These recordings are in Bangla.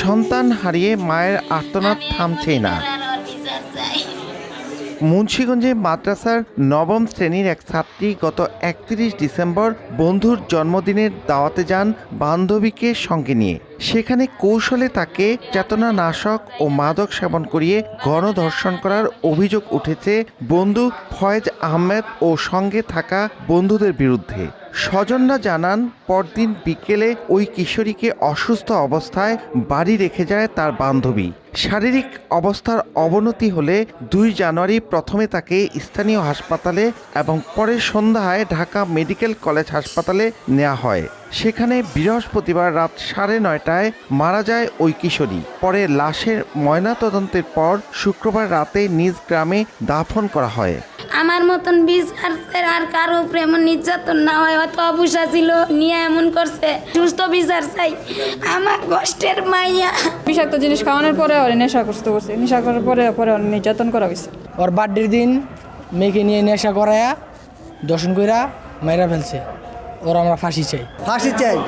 সন্তান হারিয়ে মায়ের আর্তনাদ থামছেই না। মুন্সিগঞ্জে মাদ্রাসার নবম শ্রেণীর এক ছাত্রী গত ৩১ ডিসেম্বর বন্ধুর জন্মদিনের দাওয়াতে যান বান্ধবীকে সঙ্গে নিয়ে। সেখানে কৌশলে তাকে চেতনানাশক ও মাদক সেবন করিয়ে গণধর্ষণ করার অভিযোগ উঠেছে বন্ধু ফয়েজ আহমেদ ও সঙ্গে থাকা বন্ধুদের বিরুদ্ধে। স্বজনরা জানান, পরদিন বিকেলে ওই কিশোরীকে অসুস্থ অবস্থায় বাড়ি রেখে যায় তার বান্ধবী। শারীরিক অবস্থার অবনতি হলে ২ জানুয়ারি প্রথমে তাকে স্থানীয় হাসপাতালে এবং পরে সন্ধ্যায় ঢাকা মেডিকেল কলেজ হাসপাতালে নেওয়া হয়। সেখানে বৃহস্পতিবার রাত ৯:৩০টায় মারা যায় ওই কিশোরী। পরে লাশের ময়নাতদন্তের পর শুক্রবার রাতে নিজ গ্রামে দাফন করা হয়। আমার মতন বিচার আর কারো উপরে এমন নির্যাতন না হয়, হয়তো অবুসা ছিল নিয়ে এমন করছে, সুস্থ বিচার চাই। আমার কষ্টের মাইয়া বিষাক্ত জিনিস খাওয়ানোর পরে ওর নেশাগ্রস্ত করছে, নেশা করার পরে ওর নির্যাতন করা হয়েছে। ওর বার্থডের দিন মেয়েকে নিয়ে নেশা করায়া দর্শন কইরা মাইরা ফেলছে। ওর আমরা ফাঁসি চাই।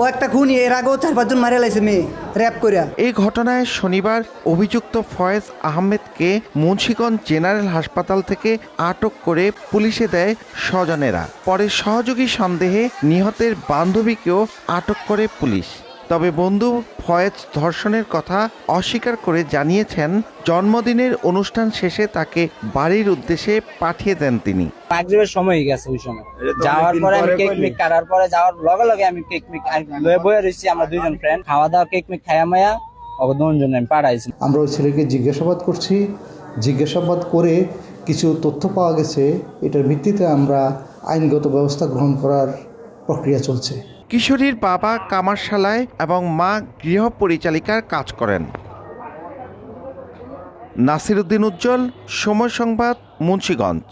ও একটা খুনি, এর আগেও ৪-৫ জন মারা লাইছে মেয়ে র‍্যাপ কইরা। এই ঘটনায় শনিবার অভিযুক্ত ফয়েজ আহমেদকে মুন্সিগঞ্জ জেনারেল হাসপাতাল থেকে আটক করে পুলিশে দেয় স্বজনেরা। পরে সহযোগী সন্দেহে নিহতের বান্ধবীকেও আটক করে পুলিশ। তবে বন্ধু ফয়েজ ধর্ষণের কথা অস্বীকার করে জানিয়েছেন, জন্মদিনের অনুষ্ঠান শেষে তাকে বাড়ির উদ্দেশ্যে পাঠিয়ে দেন তিনি। মাগরিবের সময় গেছে, ওই সময় যাওয়ার পরে আমি কেক মিক কাটার পরে যাওয়ার লগে লগে আমি কেক মিক লয়ে বয়ে রয়েছি। আমরা 2 জন ফ্রেন্ড খাওয়া দাওয়া কেক মিক খাইয়া মায়া অবদনজন আমি পাঠাইছি। আমরা ওই ছেলেকে জিজ্ঞাসাবাদ করছি। জিজ্ঞাসাবাদ করে কিছু তথ্য পাওয়া গেছে, এটার ভিত্তিতে আমরা আইনগত ব্যবস্থা গ্রহণ করার প্রক্রিয়া চলছে। কিশোরীর বাবা কামারশালায় এবং মা গৃহ পরিচালিকার কাজ করেন। নাসির উদ্দিন উজ্জ্বল, সময় সংবাদ, মুন্সিগঞ্জ।